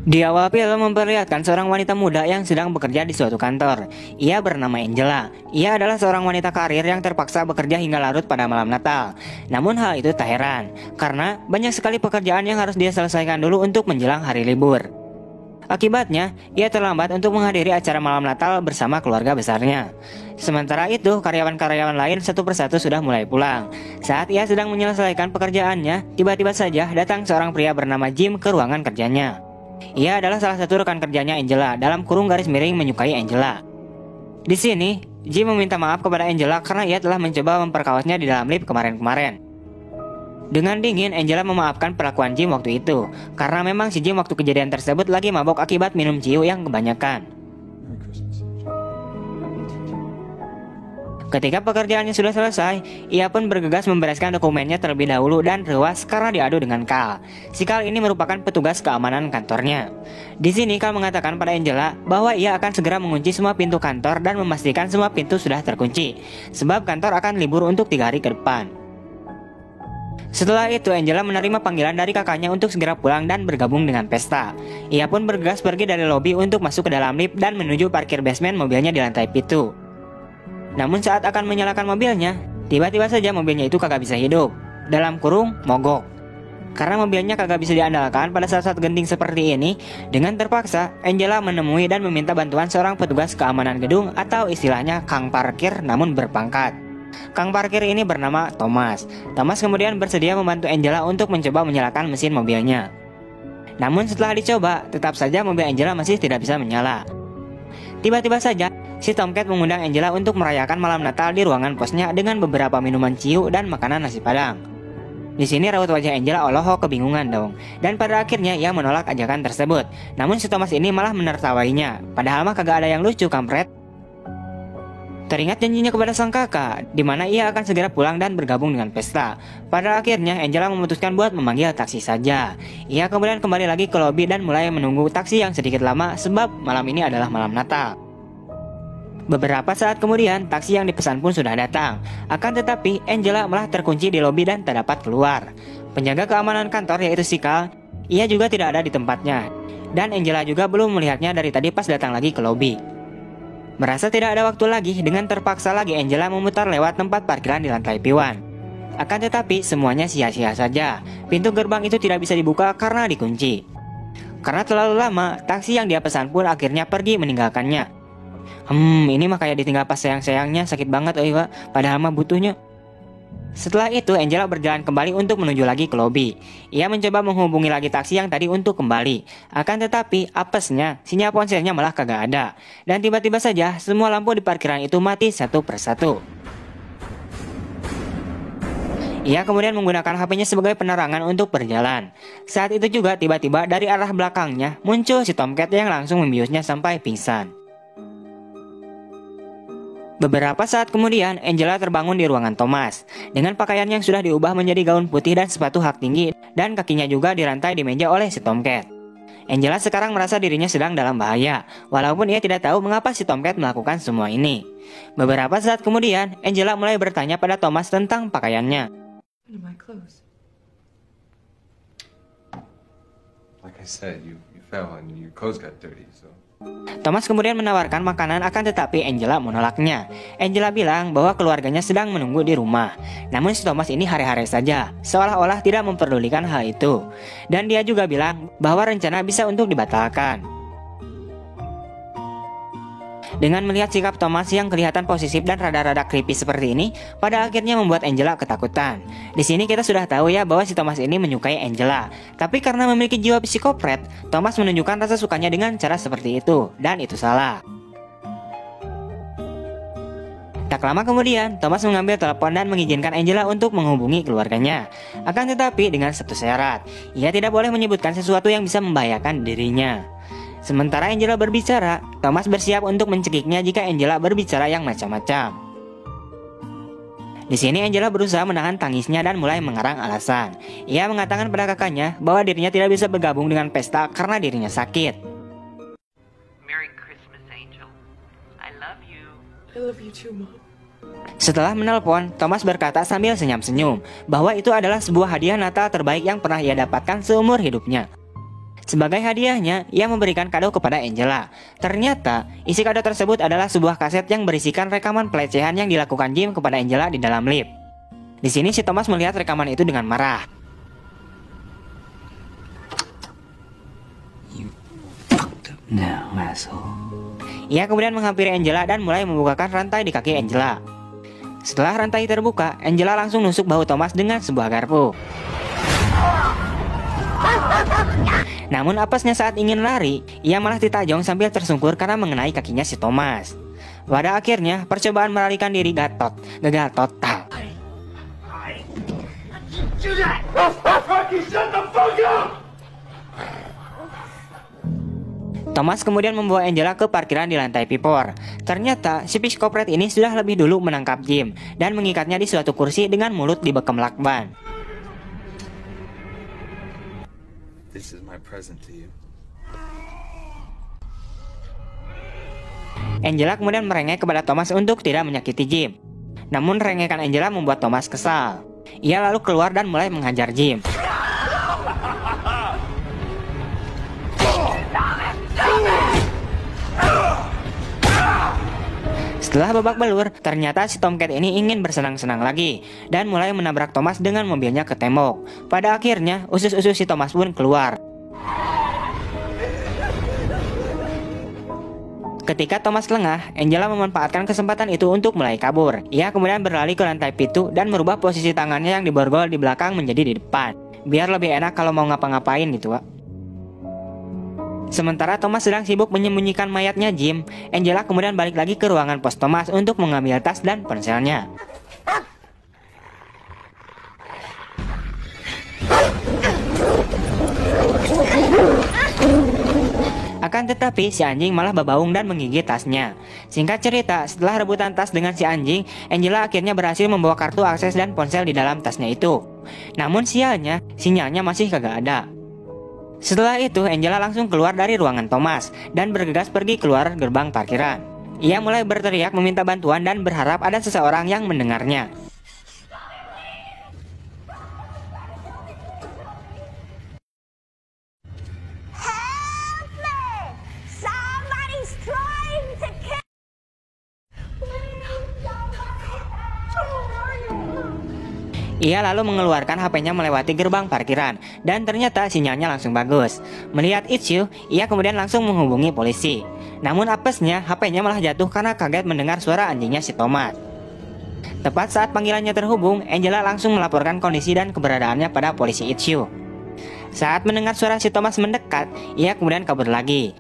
Di awal film memperlihatkan seorang wanita muda yang sedang bekerja di suatu kantor. Ia bernama Angela. Ia adalah seorang wanita karir yang terpaksa bekerja hingga larut pada malam Natal. Namun hal itu tak heran, karena banyak sekali pekerjaan yang harus dia selesaikan dulu untuk menjelang hari libur. Akibatnya, ia terlambat untuk menghadiri acara malam Natal bersama keluarga besarnya. Sementara itu, karyawan-karyawan lain satu persatu sudah mulai pulang. Saat ia sedang menyelesaikan pekerjaannya, tiba-tiba saja datang seorang pria bernama Jim ke ruangan kerjanya. Ia adalah salah satu rekan kerjanya Angela, dalam kurung garis miring menyukai Angela. Di sini, Jim meminta maaf kepada Angela karena ia telah mencoba memperkawasnya di dalam lift kemarin-kemarin. Dengan dingin, Angela memaafkan perlakuan Jim waktu itu, karena memang si Jim waktu kejadian tersebut lagi mabok akibat minum ciu yang kebanyakan. Ketika pekerjaannya sudah selesai, ia pun bergegas membereskan dokumennya terlebih dahulu dan rewas karena diadu dengan Carl. Si Carl ini merupakan petugas keamanan kantornya. Di sini Carl mengatakan pada Angela bahwa ia akan segera mengunci semua pintu kantor dan memastikan semua pintu sudah terkunci, sebab kantor akan libur untuk 3 hari ke depan. Setelah itu, Angela menerima panggilan dari kakaknya untuk segera pulang dan bergabung dengan pesta. Ia pun bergegas pergi dari lobi untuk masuk ke dalam lift dan menuju parkir basement mobilnya di lantai 7. Namun saat akan menyalakan mobilnya, tiba-tiba saja mobilnya itu kagak bisa hidup. Dalam kurung, mogok. Karena mobilnya kagak bisa diandalkan pada saat-saat genting seperti ini, dengan terpaksa, Angela menemui dan meminta bantuan seorang petugas keamanan gedung atau istilahnya Kang Parkir namun berpangkat. Kang Parkir ini bernama Thomas. Thomas kemudian bersedia membantu Angela untuk mencoba menyalakan mesin mobilnya. Namun setelah dicoba, tetap saja mobil Angela masih tidak bisa menyala. Tiba-tiba saja, si Tomcat mengundang Angela untuk merayakan malam Natal di ruangan posnya dengan beberapa minuman ciu dan makanan nasi padang. Di sini raut wajah Angela oloho kebingungan dong, dan pada akhirnya ia menolak ajakan tersebut. Namun si Thomas ini malah menertawainya, padahal mah kagak ada yang lucu kampret. Teringat janjinya kepada sang kakak, di mana ia akan segera pulang dan bergabung dengan pesta. Pada akhirnya Angela memutuskan buat memanggil taksi saja. Ia kemudian kembali lagi ke lobi dan mulai menunggu taksi yang sedikit lama sebab malam ini adalah malam Natal. Beberapa saat kemudian, taksi yang dipesan pun sudah datang. Akan tetapi, Angela malah terkunci di lobi dan tak dapat keluar. Penjaga keamanan kantor yaitu si Carl, ia juga tidak ada di tempatnya. Dan Angela juga belum melihatnya dari tadi pas datang lagi ke lobi. Merasa tidak ada waktu lagi, dengan terpaksa lagi Angela memutar lewat tempat parkiran di lantai P1. Akan tetapi, semuanya sia-sia saja. Pintu gerbang itu tidak bisa dibuka karena dikunci. Karena terlalu lama, taksi yang dia pesan pun akhirnya pergi meninggalkannya. Ini mah kayak ditinggal pas sayang-sayangnya, sakit banget Pak. Padahal mah butuhnya. Setelah itu, Angela berjalan kembali untuk menuju lagi ke lobi. Ia mencoba menghubungi lagi taksi yang tadi untuk kembali. Akan tetapi, apesnya, sinyal ponselnya malah kagak ada. Dan tiba-tiba saja, semua lampu di parkiran itu mati satu persatu. Ia kemudian menggunakan HP-nya sebagai penerangan untuk berjalan. Saat itu juga tiba-tiba dari arah belakangnya muncul si Tomcat yang langsung membiusnya sampai pingsan. Beberapa saat kemudian, Angela terbangun di ruangan Thomas. Dengan pakaian yang sudah diubah menjadi gaun putih dan sepatu hak tinggi, dan kakinya juga dirantai di meja oleh si Tomcat. Angela sekarang merasa dirinya sedang dalam bahaya, walaupun ia tidak tahu mengapa si Tomcat melakukan semua ini. Beberapa saat kemudian, Angela mulai bertanya pada Thomas tentang pakaiannya. Like I said, you fell and your clothes got dirty, so... Thomas kemudian menawarkan makanan, akan tetapi Angela menolaknya. Angela bilang bahwa keluarganya sedang menunggu di rumah. Namun si Thomas ini hare-hare saja, seolah-olah tidak memperdulikan hal itu. Dan dia juga bilang bahwa rencana bisa untuk dibatalkan. Dengan melihat sikap Thomas yang kelihatan posesif dan rada-rada creepy seperti ini, pada akhirnya membuat Angela ketakutan. Di sini kita sudah tahu ya bahwa si Thomas ini menyukai Angela. Tapi karena memiliki jiwa psikopret, Thomas menunjukkan rasa sukanya dengan cara seperti itu, dan itu salah. Tak lama kemudian, Thomas mengambil telepon dan mengizinkan Angela untuk menghubungi keluarganya. Akan tetapi dengan satu syarat, ia tidak boleh menyebutkan sesuatu yang bisa membahayakan dirinya. Sementara Angela berbicara, Thomas bersiap untuk mencekiknya jika Angela berbicara yang macam-macam. Di sini Angela berusaha menahan tangisnya dan mulai mengarang alasan. Ia mengatakan pada kakaknya bahwa dirinya tidak bisa bergabung dengan pesta karena dirinya sakit. Merry Christmas, Angel. I love you. I love you too, Mom. Setelah menelpon, Thomas berkata sambil senyum-senyum bahwa itu adalah sebuah hadiah Natal terbaik yang pernah ia dapatkan seumur hidupnya. Sebagai hadiahnya, ia memberikan kado kepada Angela. Ternyata, isi kado tersebut adalah sebuah kaset yang berisikan rekaman pelecehan yang dilakukan Jim kepada Angela di dalam lift. Di sini si Thomas melihat rekaman itu dengan marah. Now, asshole. Ia kemudian menghampiri Angela dan mulai membukakan rantai di kaki Angela. Setelah rantai terbuka, Angela langsung nusuk bahu Thomas dengan sebuah garpu. Namun apesnya saat ingin lari, ia malah ditajong sambil tersungkur karena mengenai kakinya si Thomas. Pada akhirnya, percobaan melarikan diri gagal total. Thomas kemudian membawa Angela ke parkiran di lantai Pipor. Ternyata si psikopret ini sudah lebih dulu menangkap Jim dan mengikatnya di suatu kursi dengan mulut dibekam lakban. This is my present to you. Angela kemudian merengek kepada Thomas untuk tidak menyakiti Jim. Namun rengekan Angela membuat Thomas kesal. Ia lalu keluar dan mulai menghajar Jim. Setelah babak belur, ternyata si Tomcat ini ingin bersenang-senang lagi dan mulai menabrak Thomas dengan mobilnya ke tembok. Pada akhirnya, usus-usus si Thomas pun keluar. Ketika Thomas lengah, Angela memanfaatkan kesempatan itu untuk mulai kabur. Ia kemudian berlari ke lantai pintu dan merubah posisi tangannya yang diborgol di belakang menjadi di depan. Biar lebih enak kalau mau ngapa-ngapain gitu, Pak. Sementara Thomas sedang sibuk menyembunyikan mayatnya Jim, Angela kemudian balik lagi ke ruangan pos Thomas untuk mengambil tas dan ponselnya. Akan tetapi si anjing malah berbaung dan menggigit tasnya. Singkat cerita, setelah rebutan tas dengan si anjing, Angela akhirnya berhasil membawa kartu akses dan ponsel di dalam tasnya itu. Namun sialnya, sinyalnya masih kagak ada. Setelah itu, Angela langsung keluar dari ruangan Thomas dan bergegas pergi keluar gerbang parkiran. Ia mulai berteriak meminta bantuan dan berharap ada seseorang yang mendengarnya. Ia lalu mengeluarkan HP-nya melewati gerbang parkiran dan ternyata sinyalnya langsung bagus. Melihat itu, ia kemudian langsung menghubungi polisi. Namun apesnya, HP-nya malah jatuh karena kaget mendengar suara anjingnya si Thomas. Tepat saat panggilannya terhubung, Angela langsung melaporkan kondisi dan keberadaannya pada polisi itu. Saat mendengar suara si Thomas mendekat, ia kemudian kabur lagi.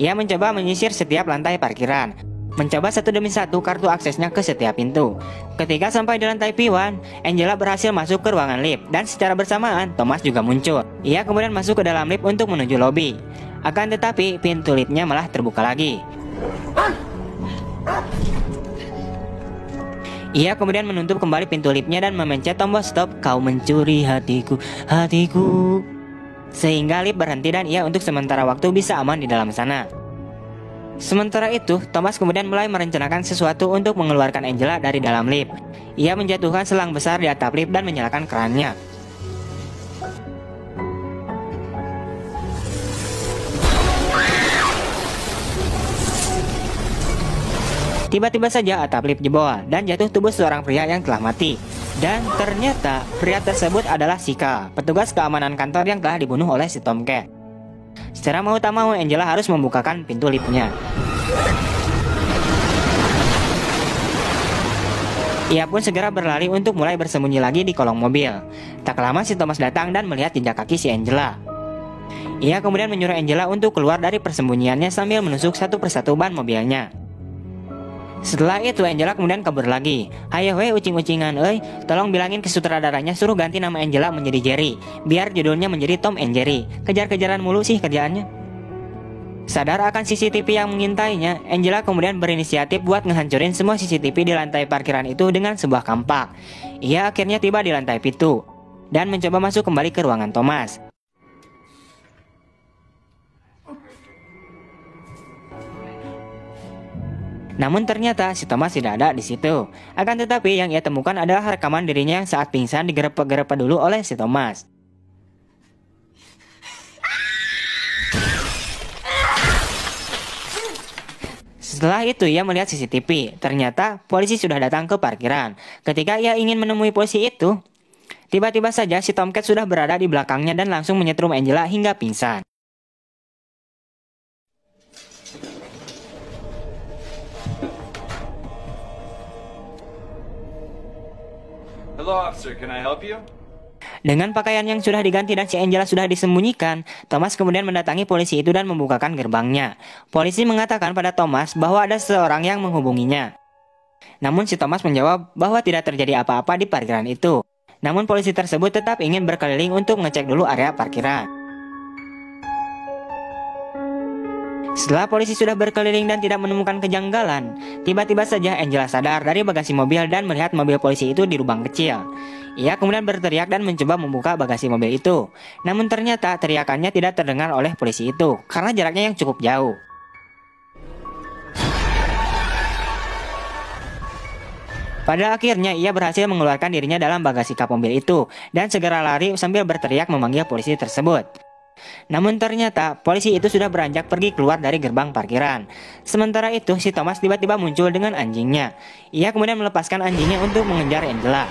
Ia mencoba menyisir setiap lantai parkiran, mencoba satu demi satu kartu aksesnya ke setiap pintu. Ketika sampai di lantai P1, Angela berhasil masuk ke ruangan lift dan secara bersamaan Thomas juga muncul. Ia kemudian masuk ke dalam lift untuk menuju lobi. Akan tetapi pintu liftnya malah terbuka lagi. Ia kemudian menutup kembali pintu liftnya dan memencet tombol stop. Kau mencuri hatiku, hatiku. Sehingga lift berhenti dan ia untuk sementara waktu bisa aman di dalam sana. Sementara itu, Thomas kemudian mulai merencanakan sesuatu untuk mengeluarkan Angela dari dalam lift. Ia menjatuhkan selang besar di atap lift dan menyalakan kerannya. Tiba-tiba saja atap lift jebol dan jatuh tubuh seorang pria yang telah mati. Dan ternyata pria tersebut adalah Sika, petugas keamanan kantor yang telah dibunuh oleh si Tomcat. Secara mau tak mau, Angela harus membukakan pintu liftnya. Ia pun segera berlari untuk mulai bersembunyi lagi di kolong mobil. Tak lama si Thomas datang dan melihat jejak kaki si Angela. Ia kemudian menyuruh Angela untuk keluar dari persembunyiannya sambil menusuk satu persatu ban mobilnya. Setelah itu Angela kemudian kabur lagi. Hayo we ucing-ucingan tolong bilangin ke sutradaranya suruh ganti nama Angela menjadi Jerry, biar judulnya menjadi Tom and Jerry. Kejar-kejaran mulu sih kerjaannya. Sadar akan CCTV yang mengintainya, Angela kemudian berinisiatif buat ngehancurin semua CCTV di lantai parkiran itu dengan sebuah kampak. Ia akhirnya tiba di lantai pintu dan mencoba masuk kembali ke ruangan Thomas. Namun ternyata si Thomas tidak ada di situ. Akan tetapi yang ia temukan adalah rekaman dirinya yang saat pingsan digerepe-gerepe dulu oleh si Thomas. Setelah itu ia melihat CCTV. Ternyata polisi sudah datang ke parkiran. Ketika ia ingin menemui polisi itu, tiba-tiba saja si Tomcat sudah berada di belakangnya dan langsung menyetrum Angela hingga pingsan. Hello, officer. Can I help you? Dengan pakaian yang sudah diganti dan si Angela sudah disembunyikan, Thomas kemudian mendatangi polisi itu dan membukakan gerbangnya. Polisi mengatakan pada Thomas bahwa ada seseorang yang menghubunginya. Namun si Thomas menjawab bahwa tidak terjadi apa-apa di parkiran itu. Namun polisi tersebut tetap ingin berkeliling untuk mengecek dulu area parkiran. Setelah polisi sudah berkeliling dan tidak menemukan kejanggalan, tiba-tiba saja Angela sadar dari bagasi mobil dan melihat mobil polisi itu di lubang kecil. Ia kemudian berteriak dan mencoba membuka bagasi mobil itu. Namun ternyata teriakannya tidak terdengar oleh polisi itu karena jaraknya yang cukup jauh. Pada akhirnya ia berhasil mengeluarkan dirinya dalam bagasi kap mobil itu dan segera lari sambil berteriak memanggil polisi tersebut. Namun ternyata polisi itu sudah beranjak pergi keluar dari gerbang parkiran. Sementara itu si Thomas tiba-tiba muncul dengan anjingnya. Ia kemudian melepaskan anjingnya untuk mengejar Angela.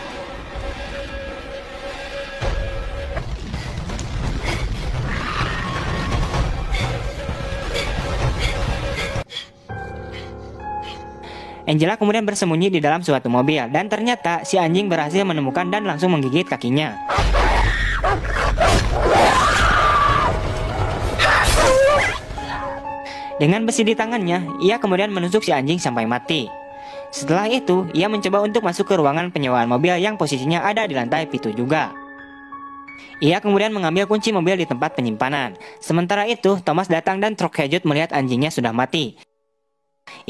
Angela kemudian bersembunyi di dalam suatu mobil dan ternyata si anjing berhasil menemukan dan langsung menggigit kakinya. Dengan besi di tangannya, ia kemudian menusuk si anjing sampai mati. Setelah itu, ia mencoba untuk masuk ke ruangan penyewaan mobil yang posisinya ada di lantai P2 juga. Ia kemudian mengambil kunci mobil di tempat penyimpanan. Sementara itu, Thomas datang dan terkejut melihat anjingnya sudah mati.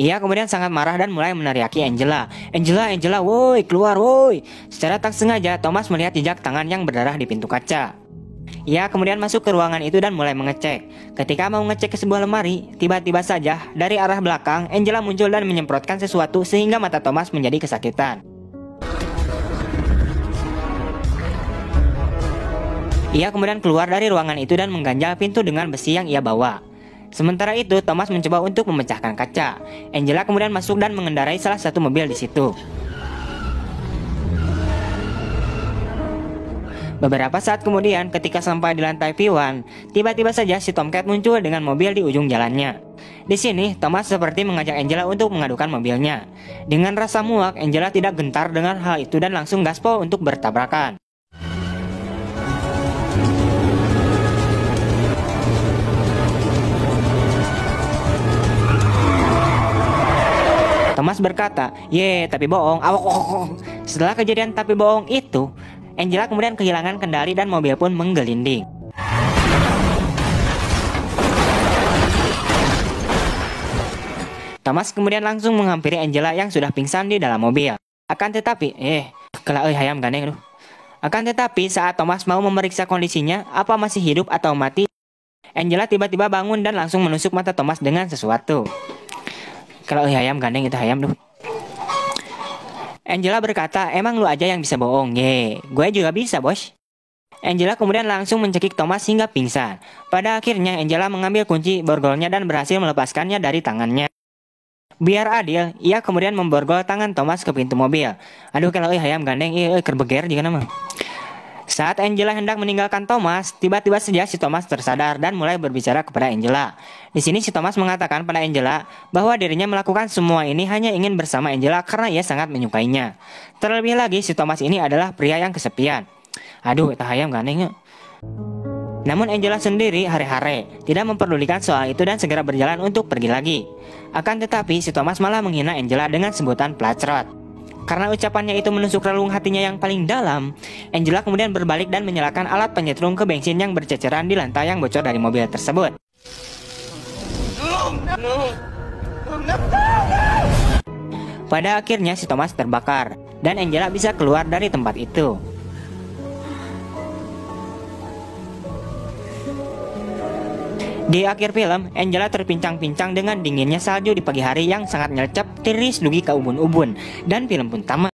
Ia kemudian sangat marah dan mulai meneriaki Angela. Angela, woi, keluar, woi. Secara tak sengaja, Thomas melihat jejak tangan yang berdarah di pintu kaca. Ia kemudian masuk ke ruangan itu dan mulai mengecek. Ketika mau ngecek ke sebuah lemari, tiba-tiba saja dari arah belakang, Angela muncul dan menyemprotkan sesuatu sehingga mata Thomas menjadi kesakitan. Ia kemudian keluar dari ruangan itu dan mengganjal pintu dengan besi yang ia bawa. Sementara itu, Thomas mencoba untuk memecahkan kaca. Angela kemudian masuk dan mengendarai salah satu mobil di situ. Beberapa saat kemudian, ketika sampai di lantai P1, tiba-tiba saja si Tomcat muncul dengan mobil di ujung jalannya. Di sini, Thomas seperti mengajak Angela untuk mengadukan mobilnya. Dengan rasa muak, Angela tidak gentar dengan hal itu dan langsung gaspol untuk bertabrakan. Thomas berkata, "Ye, tapi bohong, awok." Setelah kejadian tapi bohong itu, Angela kemudian kehilangan kendali dan mobil pun menggelinding. Thomas kemudian langsung menghampiri Angela yang sudah pingsan di dalam mobil. Akan tetapi, Akan tetapi saat Thomas mau memeriksa kondisinya, apa masih hidup atau mati, Angela tiba-tiba bangun dan langsung menusuk mata Thomas dengan sesuatu. Kalau ayam gandeng itu ayam tuh. Angela berkata, emang lu aja yang bisa bohong, gue juga bisa bos. Angela kemudian langsung mencekik Thomas hingga pingsan. Pada akhirnya Angela mengambil kunci borgolnya dan berhasil melepaskannya dari tangannya. Biar adil, ia kemudian memborgol tangan Thomas ke pintu mobil. Aduh kalau ayam gandeng, kerbeger juga nama. Saat Angela hendak meninggalkan Thomas, tiba-tiba saja si Thomas tersadar dan mulai berbicara kepada Angela. Di sini si Thomas mengatakan pada Angela bahwa dirinya melakukan semua ini hanya ingin bersama Angela karena ia sangat menyukainya. Terlebih lagi si Thomas ini adalah pria yang kesepian. Aduh, tahayam gandeng. Namun Angela sendiri hari-hari tidak memperdulikan soal itu dan segera berjalan untuk pergi lagi. Akan tetapi si Thomas malah menghina Angela dengan sebutan pelacrot. Karena ucapannya itu menusuk relung hatinya yang paling dalam, Angela kemudian berbalik dan menyalakan alat penyetrum ke bensin yang berceceran di lantai yang bocor dari mobil tersebut. Pada akhirnya si Thomas terbakar dan Angela bisa keluar dari tempat itu. Di akhir film, Angela terpincang-pincang dengan dinginnya salju di pagi hari yang sangat nyelcap, tiris dugi ke ubun-ubun, dan film pun tamat.